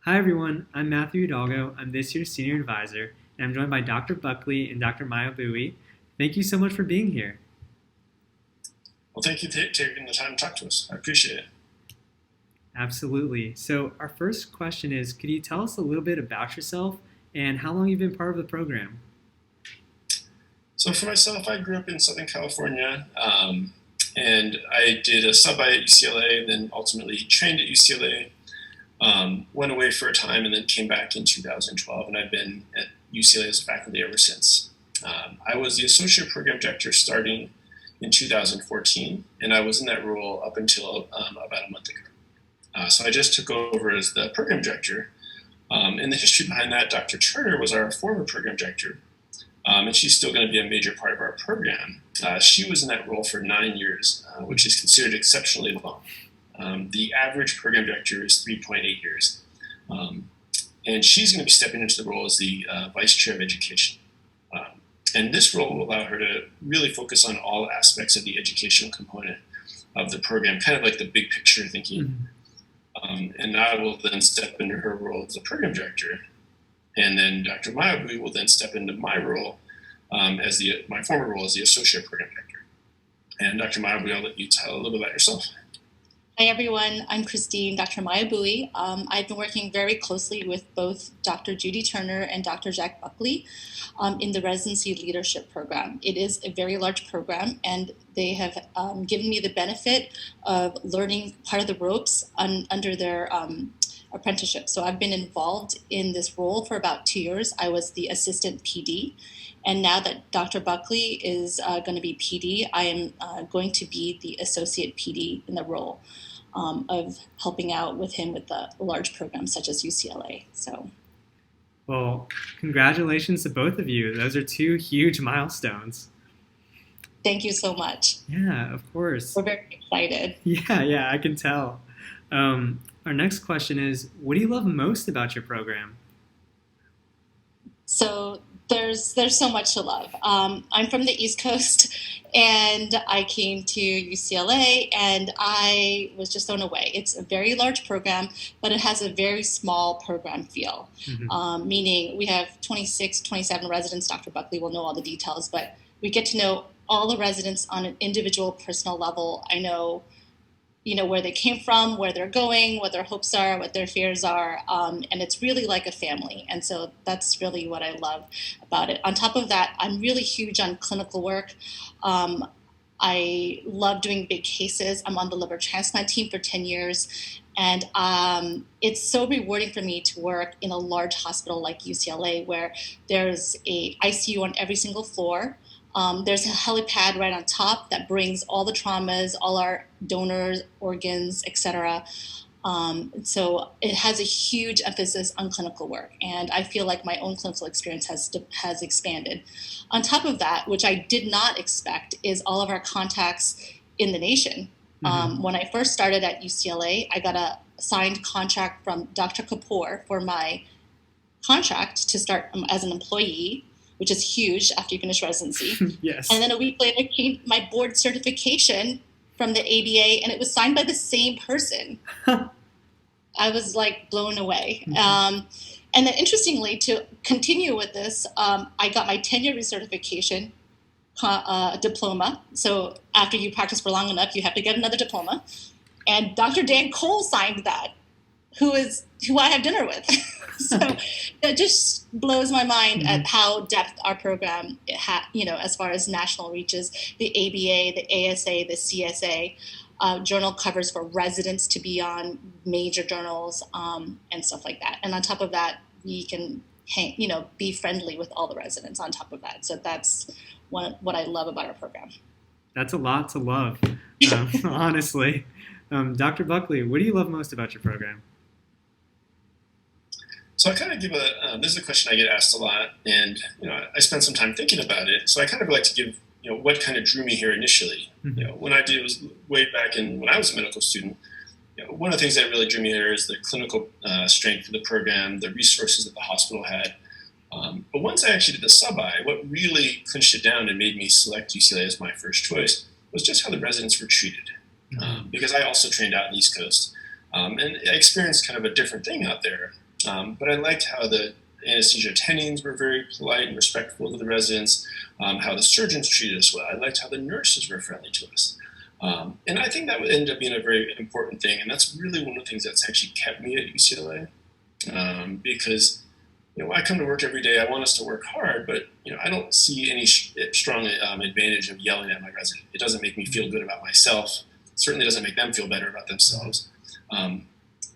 Hi everyone, I'm Matthew Hidalgo. I'm this year's senior advisor, and I'm joined by Dr. Buckley and Dr. Myo-Bui. Thank you so much for being here. Well, thank you for taking the time to talk to us. I appreciate it. Absolutely. So, our first question is, could you tell us a little bit about yourself and how long you've been part of the program? So for myself, I grew up in Southern California, and I did a sub-I at UCLA, then ultimately trained at UCLA, went away for a time, and then came back in 2012, and I've been at UCLA as a faculty ever since. I was the associate program director starting in 2014, and I was in that role up until about a month ago. So I just took over as the program director. And the history behind that, Dr. Turner was our former program director, and she's still going to be a major part of our program. She was in that role for 9 years, which is considered exceptionally long. The average program director is 3.8 years. And she's going to be stepping into the role as the vice chair of education. And this role will allow her to really focus on all aspects of the educational component of the program, kind of like the big picture thinking. And I will then step into her role as a program director. And then Dr. Myo-Bui will then step into my role as my former role as the associate program director. And Dr. Myo-Bui, I'll let you tell a little bit about yourself. Hi, everyone. I'm Christine, Dr. Myo-Bui. I've been working very closely with both Dr. Judy Turner and Dr. Jack Buckley in the residency leadership program. It is a very large program, and they have given me the benefit of learning part of the ropes under their apprenticeship. So I've been involved in this role for about 2 years. I was the assistant PD. And now that Dr. Buckley is going to be PD, I am going to be the associate PD in the role of helping out with him with the large programs such as UCLA. Well, congratulations to both of you. Those are two huge milestones. Thank you so much. Yeah, of course. We're very excited. Yeah, I can tell. Our next question is, what do you love most about your program? So there's so much to love. I'm from the East Coast, and I came to UCLA, and I was just blown away. It's a very large program, but it has a very small program feel, meaning we have 26, 27 residents. Dr. Buckley will know all the details, but we get to know all the residents on an individual personal level. I know where they came from, where they're going, what their hopes are, what their fears are, and it's really like a family. And so that's really what I love about it. On top of that, I'm really huge on clinical work. I love doing big cases. I'm on the liver transplant team for 10 years. And it's so rewarding for me to work in a large hospital like UCLA, where there's a ICU on every single floor. There's a helipad right on top that brings all the traumas, all our donors, organs, etc. So it has a huge emphasis on clinical work, and I feel like my own clinical experience has expanded. On top of that, which I did not expect, is all of our contacts in the nation. When I first started at UCLA, I got a signed contract from Dr. Kapoor for my contract to start as an employee, which is huge after you finish residency. Yes. And then a week later came my board certification from the ABA, and it was signed by the same person. I was like blown away. And then interestingly, to continue with this, I got my 10-year recertification diploma. So after you practice for long enough, you have to get another diploma. And Dr. Dan Cole signed that, who I have dinner with. So that just blows my mind at how depth our program, as far as national reaches, the ABA, the ASA, the CSA, journal covers for residents to be on major journals and stuff like that. And on top of that, we can be friendly with all the residents on top of that. So that's what I love about our program. That's a lot to love, honestly. Dr. Buckley, what do you love most about your program? So I kind of give this is a question I get asked a lot, and I spent some time thinking about it. So I kind of like to give what kind of drew me here initially. When I did was way back when I was a medical student. One of the things that really drew me here is the clinical strength of the program, the resources that the hospital had. But once I actually did the sub-I, what really clinched it down and made me select UCLA as my first choice was just how the residents were treated. Because I also trained out in the East Coast, and I experienced kind of a different thing out there. But I liked how the anesthesia attendings were very polite and respectful to the residents, how the surgeons treated us well. I liked how the nurses were friendly to us. And I think that would end up being a very important thing, and that's really one of the things that's actually kept me at UCLA, because I come to work every day. I want us to work hard, but I don't see any strong advantage of yelling at my resident. It doesn't make me feel good about myself. It certainly doesn't make them feel better about themselves.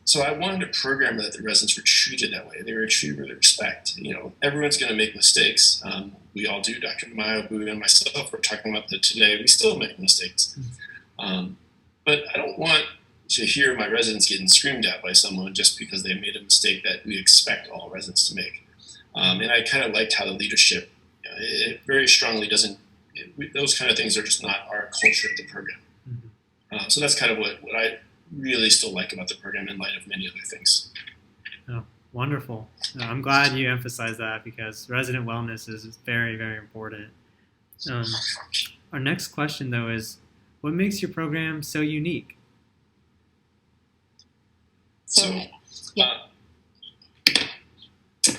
So I wanted a program that the residents were treated that way. They were treated with respect. Everyone's going to make mistakes. We all do. Dr. Myo-Bui and myself were talking about that today. We still make mistakes. But I don't want to hear my residents getting screamed at by someone just because they made a mistake that we expect all residents to make. And I kind of liked how the leadership, it very strongly doesn't, those kind of things are just not our culture of the program. So that's kind of what I really still like about the program in light of many other things. Oh, wonderful. I'm glad you emphasized that because resident wellness is very, very important. Our next question, though, is what makes your program so unique? So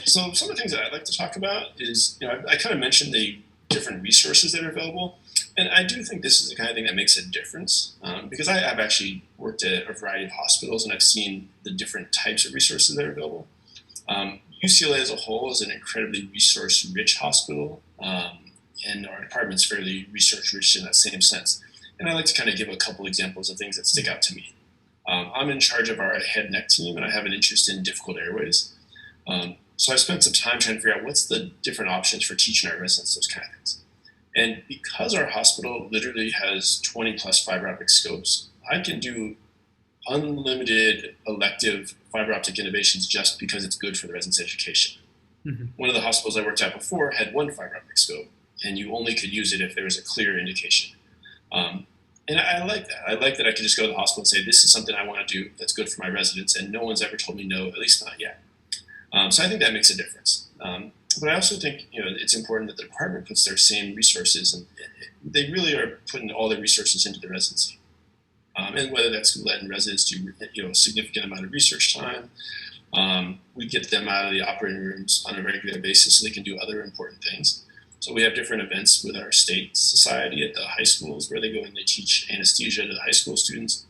some of the things that I'd like to talk about is, I kind of mentioned the different resources that are available. And I do think this is the kind of thing that makes a difference because I've actually worked at a variety of hospitals and I've seen the different types of resources that are available. UCLA as a whole is an incredibly resource-rich hospital, and our department's fairly research-rich in that same sense. And I like to kind of give a couple examples of things that stick out to me. I'm in charge of our head and neck team, and I have an interest in difficult airways. So I spent some time trying to figure out what's the different options for teaching our residents those kind of things. And because our hospital literally has 20 plus fiber optic scopes, I can do unlimited elective fiber optic innovations just because it's good for the residents' education. One of the hospitals I worked at before had one fiber optic scope, and you only could use it if there was a clear indication. And I like that. I like that I could just go to the hospital and say, this is something I want to do that's good for my residents, and no one's ever told me no, at least not yet. So I think that makes a difference. But I also think it's important that the department puts their same resources, and they really are putting all their resources into the residency. And whether that's letting residents do a significant amount of research time, we get them out of the operating rooms on a regular basis so they can do other important things. So we have different events with our state society at the high schools where they go and they teach anesthesia to the high school students.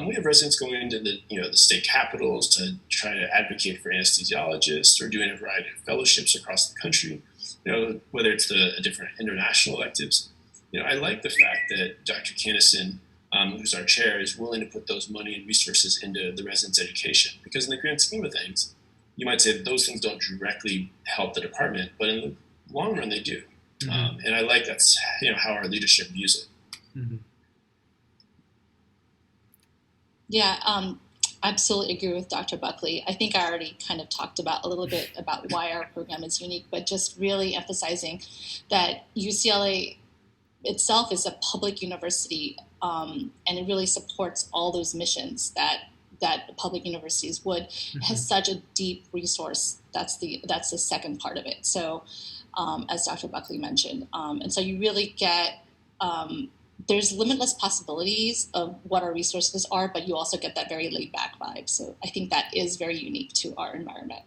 We have residents going into the state capitals to try to advocate for anesthesiologists or doing a variety of fellowships across the country, whether it's the different international electives. I like the fact that Dr. Cannison, who's our chair, is willing to put those money and resources into the residents' education because in the grand scheme of things, you might say that those things don't directly help the department, but in the long run they do. And I like that's how our leadership views it. Yeah, absolutely agree with Dr. Buckley. I think I already kind of talked about a little bit about why our program is unique, but just really emphasizing that UCLA itself is a public university, and it really supports all those missions that public universities would. It has such a deep resource. That's the second part of it. So, as Dr. Buckley mentioned, and so you really get. There's limitless possibilities of what our resources are, but you also get that very laid back vibe. So I think that is very unique to our environment.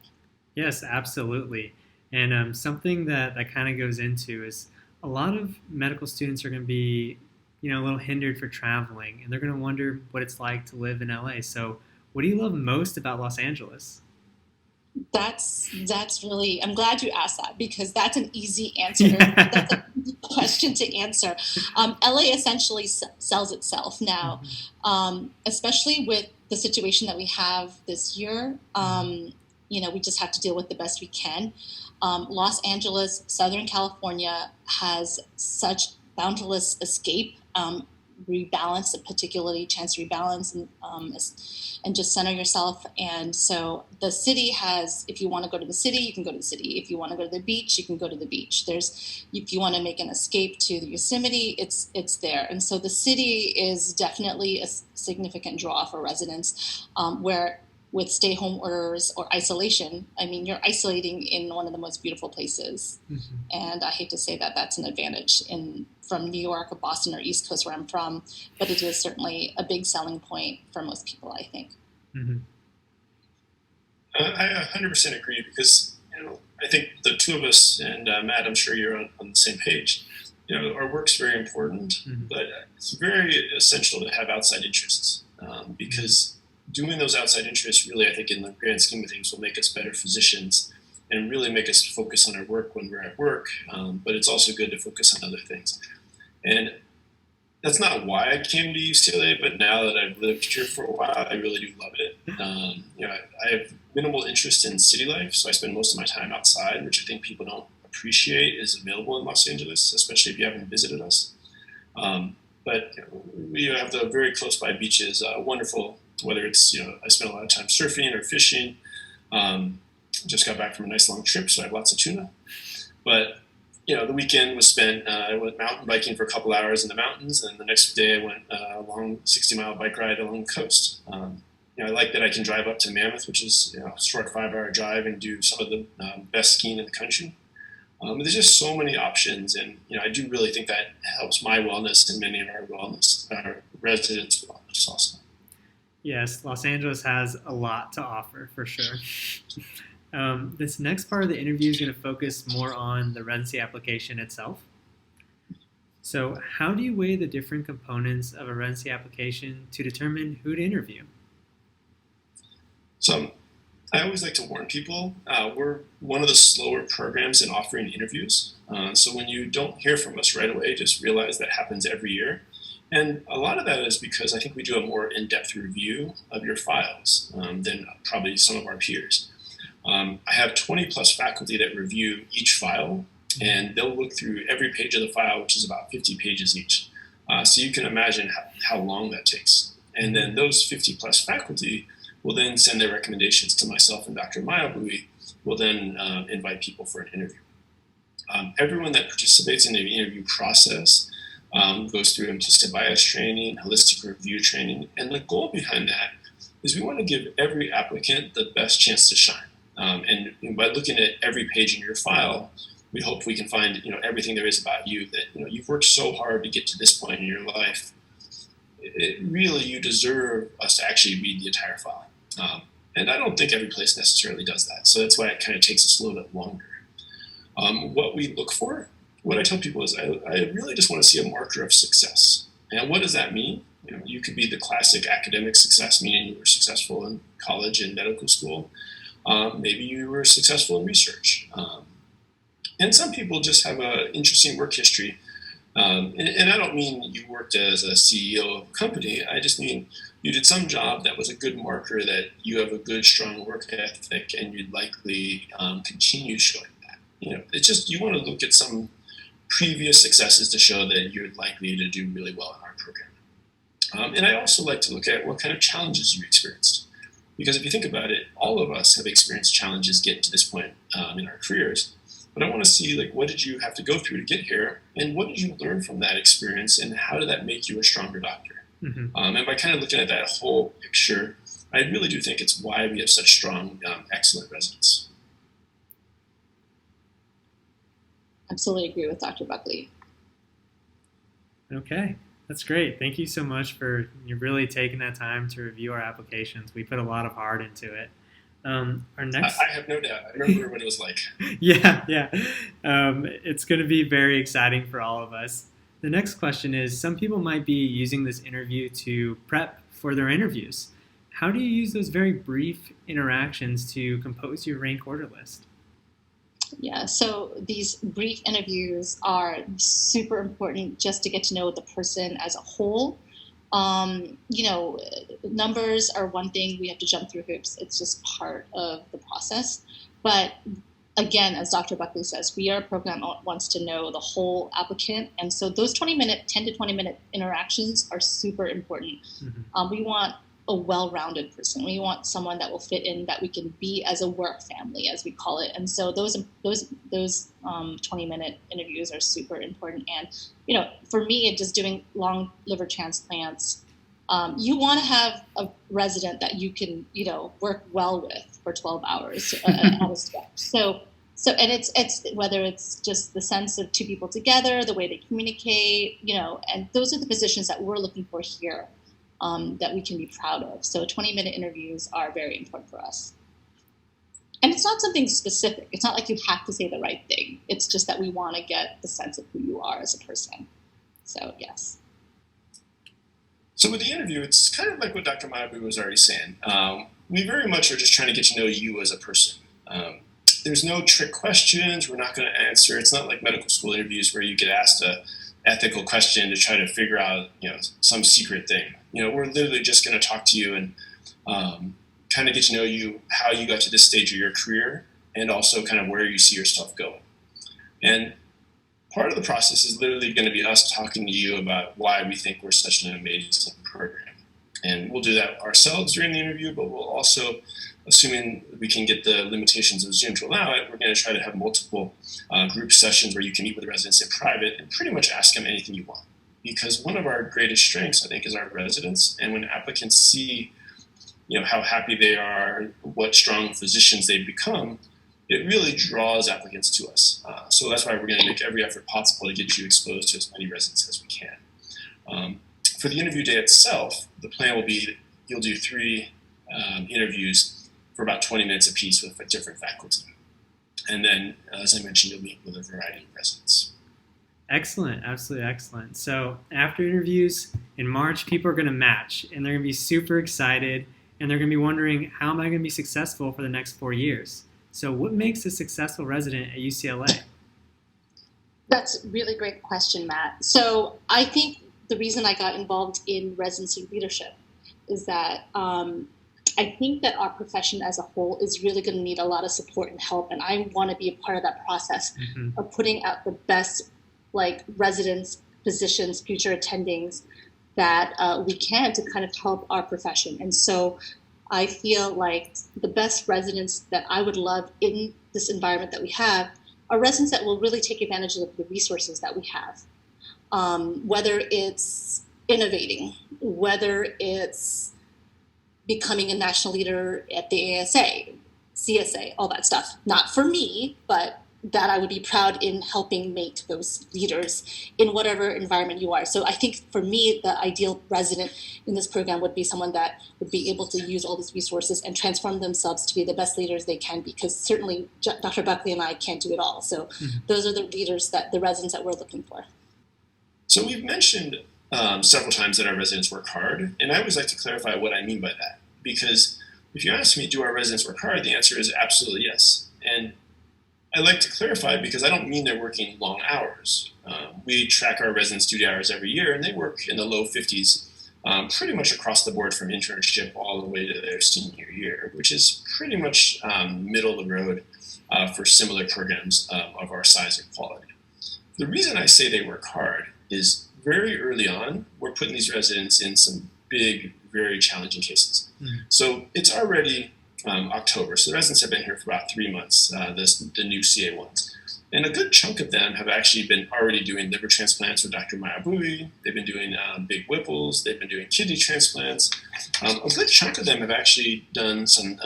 Yes, absolutely. And something that kind of goes into is a lot of medical students are going to be, a little hindered for traveling, and they're going to wonder what it's like to live in LA. So what do you love most about Los Angeles? That's really, I'm glad you asked that because that's an easy answer. That's a question to answer. LA essentially sells itself now, especially with the situation that we have this year. We just have to deal with the best we can. Los Angeles, Southern California has such boundless escape, rebalance, particularly chance to rebalance and just center yourself. And so the city has, if you want to go to the city, you can go to the city. If you want to go to the beach, you can go to the beach. If you want to make an escape to the Yosemite, it's there. And so the city is definitely a significant draw for residents, where with stay-home orders or isolation, you're isolating in one of the most beautiful places. And I hate to say that that's an advantage from New York or Boston or East Coast where I'm from, but it is certainly a big selling point for most people, I think. I 100% agree because I think the two of us and Matt, I'm sure you're on the same page. Our work's very important, but it's very essential to have outside interests because doing those outside interests really, I think, in the grand scheme of things, will make us better physicians and really make us focus on our work when we're at work. But it's also good to focus on other things. And that's not why I came to UCLA, but now that I've lived here for a while, I really do love it. I have minimal interest in city life, so I spend most of my time outside, which I think people don't appreciate is available in Los Angeles, especially if you haven't visited us. But we have the very close by beaches, wonderful, whether it's, I spend a lot of time surfing or fishing. Just got back from a nice long trip, so I have lots of tuna. But the weekend was spent, I went mountain biking for a couple hours in the mountains, and the next day I went a long 60-mile bike ride along the coast. I like that I can drive up to Mammoth, which is a short 5-hour drive, and do some of the best skiing in the country. There's just so many options, and I do really think that helps my wellness and many of our residents' wellness also. Yes, Los Angeles has a lot to offer for sure. This next part of the interview is going to focus more on the residency application itself. So how do you weigh the different components of a residency application to determine who to interview? So I always like to warn people, we're one of the slower programs in offering interviews. So when you don't hear from us right away, just realize that happens every year. And a lot of that is because I think we do a more in-depth review of your files than probably some of our peers. I have 20 plus faculty that review each file, and they'll look through every page of the file, which is about 50 pages each. So you can imagine how long that takes. And then those 50 plus faculty will then send their recommendations to myself and Dr. Myo-Bui, will then invite people for an interview. Everyone that participates in the interview process goes through implicit bias training, holistic review training, and the goal behind that is we want to give every applicant the best chance to shine. And by looking at every page in your file, we hope we can find everything there is about you that you've worked so hard to get to this point in your life. You deserve us to actually read the entire file. And I don't think every place necessarily does that. So that's why it kind of takes us a little bit longer. What we look for, what I tell people is I really just want to see a marker of success. And what does that mean? You could be the classic academic success, meaning you were successful in college and medical school. Maybe you were successful in research. And some people just have an interesting work history. And I don't mean you worked as a CEO of a company. I just mean you did some job that was a good marker that you have a good, strong work ethic, and you'd likely continue showing that. It's just you want to look at some previous successes to show that you're likely to do really well in our program. And I also like to look at what kind of challenges you experienced. Because if you think about it, all of us have experienced challenges getting to this point in our careers. But I want to see, what did you have to go through to get here? And what did you learn from that experience? And how did that make you a stronger doctor? Mm-hmm. And by kind of looking at that whole picture, I really do think it's why we have such strong, excellent residents. Absolutely agree with Dr. Buckley. Okay. That's great. Thank you so much for really taking that time to review our applications. We put a lot of heart into it. Our next, I have no doubt. I remember what it was like. Yeah. It's going to be very exciting for all of us. The next question is, some people might be using this interview to prep for their interviews. How do you use those very brief interactions to compose your rank order list? Yeah, so these brief interviews are super important just to get to know the person as a whole. Numbers are one thing. We have to jump through hoops. It's just part of the process. But again, as Dr. Buckley says, we are a program that wants to know the whole applicant. And so those 10 to 20 minute interactions are super important. Mm-hmm. We want a well-rounded person. We want someone that will fit in, that we can be as a work family, as we call it. And so those 20-minute interviews are super important. And for me, just doing long liver transplants, you want to have a resident that you can work well with for 12 hours at a stretch. So and it's whether it's just the sense of two people together, the way they communicate, and those are the positions that we're looking for here. That we can be proud of. So 20-minute interviews are very important for us. it's not something specific. It's not like you have to say the right thing. It's just that we want to get the sense of who you are as a person. So, yes. So with the interview, it's kind of like what Dr. Myo-Bui was already saying. We very much are just trying to get to know you as a person. There's no trick questions we're not going to answer. It's not like medical school interviews where you get asked a ethical question to try to figure out, some secret thing. We're literally just going to talk to you and kind of get to know you, how you got to this stage of your career, and also kind of where you see yourself going. And part of the process is literally going to be us talking to you about why we think we're such an amazing program. And we'll do that ourselves during the interview, but we'll also, assuming we can get the limitations of Zoom to allow it, we're going to try to have multiple group sessions where you can meet with the residents in private and pretty much ask them anything you want. Because one of our greatest strengths, I think, is our residents. And when applicants see, how happy they are, what strong physicians they've become, it really draws applicants to us. So that's why we're going to make every effort possible to get you exposed to as many residents as we can. For the interview day itself, the plan will be you'll do 3 interviews for about 20 minutes apiece with a different faculty. And then, as I mentioned, you'll meet with a variety of residents. Excellent, absolutely excellent. So after interviews in March, people are going to match, and they're going to be super excited, and they're going to be wondering, how am I going to be successful for the next 4 years? So what makes a successful resident at UCLA? That's a really great question, Matt. So I think the reason I got involved in residency leadership is that I think that our profession as a whole is really going to need a lot of support and help, and I want to be a part of that process of putting out the best residents, physicians, future attendings that we can to kind of help our profession. And so I feel like the best residents that I would love in this environment that we have are residents that will really take advantage of the resources that we have. Whether it's innovating, whether it's becoming a national leader at the ASA, CSA, all that stuff. Not for me, but that I would be proud in helping make those leaders in whatever environment you are. So I think for me, the ideal resident in this program would be someone that would be able to use all these resources and transform themselves to be the best leaders they can, because certainly Dr. Buckley and I can't do it all. So those are the leaders, the residents that we're looking for. So we've mentioned several times that our residents work hard, and I always like to clarify what I mean by that. Because if you ask me, do our residents work hard, the answer is absolutely yes. And I like to clarify because I don't mean they're working long hours. We track our residents' duty hours every year, and they work in the low 50s pretty much across the board from internship all the way to their senior year, which is pretty much middle of the road for similar programs of our size and quality. The reason I say they work hard is very early on, we're putting these residents in some big, very challenging cases. So it's already October, so the residents have been here for about 3 months, the new CA1s. And a good chunk of them have actually been already doing liver transplants with Dr. Myo-Bui. They've been doing big Whipples. They've been doing kidney transplants. A good chunk of them have actually done some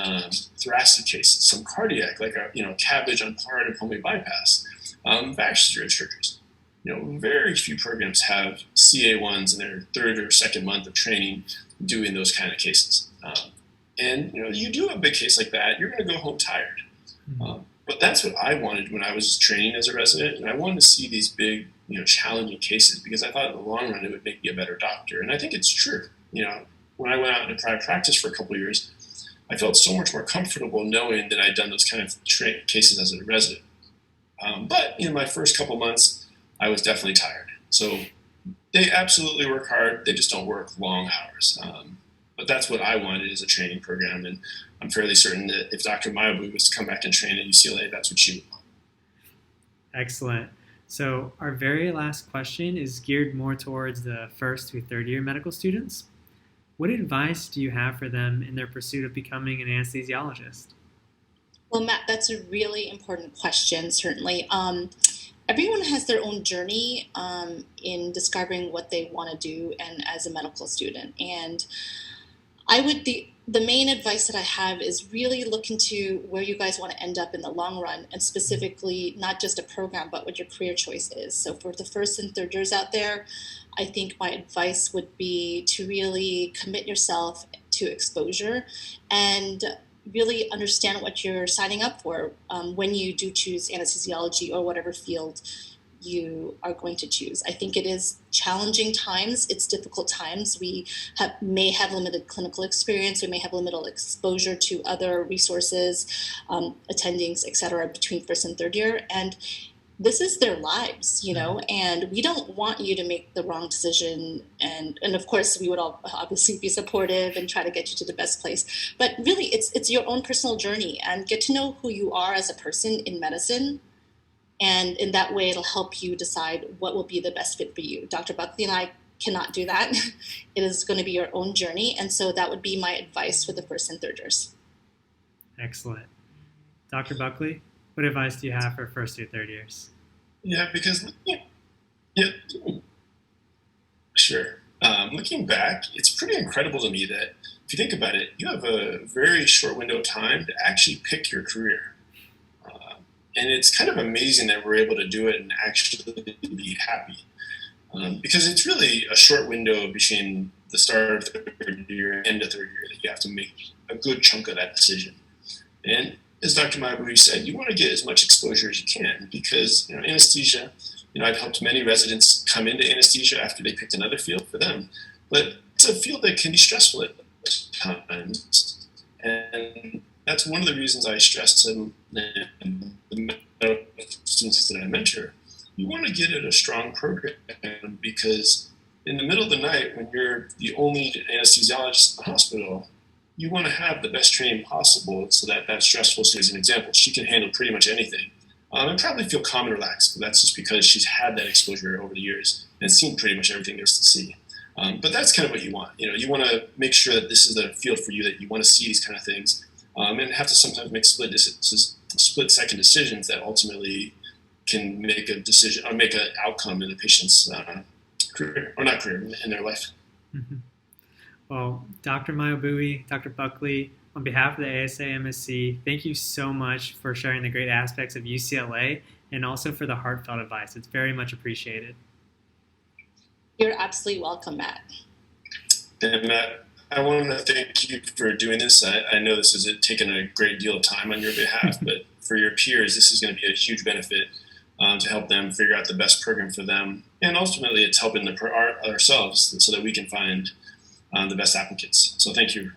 thoracic cases, some cardiac, like a cabbage on part of pulmonary bypass, vascular surgeries. Very few programs have CA1s in their 3rd or 2nd month of training doing those kind of cases. And you do a big case like that, you're going to go home tired. But that's what I wanted when I was training as a resident, and I wanted to see these big, challenging cases because I thought in the long run it would make me a better doctor. And I think it's true. When I went out into private practice for a couple of years, I felt so much more comfortable knowing that I'd done those kind of cases as a resident. But in my first couple months, I was definitely tired. So they absolutely work hard. They just don't work long hours. But that's what I wanted as a training program, and I'm fairly certain that if Dr. Myo-Bui was to come back and train at UCLA, that's what she would want. Excellent. So our very last question is geared more towards the 1st through 3rd year medical students. What advice do you have for them in their pursuit of becoming an anesthesiologist? Well, Matt, that's a really important question, certainly. Everyone has their own journey in discovering what they want to do and as a medical student. And the main advice that I have is really look into where you guys want to end up in the long run, and specifically not just a program, but what your career choice is. So for the 1st and 3rd years out there, I think my advice would be to really commit yourself to exposure and really understand what you're signing up for when you do choose anesthesiology or whatever field you are going to choose. I think it is challenging times. It's difficult times. We may have limited clinical experience. We may have limited exposure to other resources, attendings, et cetera, between first and third year. And this is their lives, you know, and we don't want you to make the wrong decision. And of course, we would all obviously be supportive and try to get you to the best place. But really, it's your own personal journey, and get to know who you are as a person in medicine. And in that way, it'll help you decide what will be the best fit for you. Dr. Buckley and I cannot do that. It is going to be your own journey. And so that would be my advice for the first and third years. Excellent. Dr. Buckley, what advice do you have for first through third years? Yeah, because sure. Looking back, it's pretty incredible to me that if you think about it, you have a very short window of time to actually pick your career. And it's kind of amazing that we're able to do it and actually be happy. Because it's really a short window between the start of third year and end of third year that you have to make a good chunk of that decision. And as Dr. Myo-Bui said, you want to get as much exposure as you can, because anesthesia, I've helped many residents come into anesthesia after they picked another field for them. But it's a field that can be stressful at times. And that's one of the reasons I stress to the medical students that I mentor. You want to get at a strong program, because in the middle of the night, when you're the only anesthesiologist in the hospital, you want to have the best training possible so that stressful situation, as an example, she can handle pretty much anything. And probably feel calm and relaxed, but that's just because she's had that exposure over the years and seen pretty much everything there's to see. But that's kind of what you want. You want to make sure that this is the field for you, that you want to see these kind of things. And have to sometimes make split-second decisions that ultimately can make a decision or make an outcome in the patient's career, or not career, in their life. Mm-hmm. Well, Dr. Myo-Bui, Dr. Buckley, on behalf of the ASA MSC, thank you so much for sharing the great aspects of UCLA and also for the heartfelt advice. It's very much appreciated. You're absolutely welcome, Matt. And Matt, I want to thank you for doing this. I know this has taken a great deal of time on your behalf, but for your peers, this is going to be a huge benefit to help them figure out the best program for them. And ultimately, it's helping ourselves so that we can find the best applicants. So thank you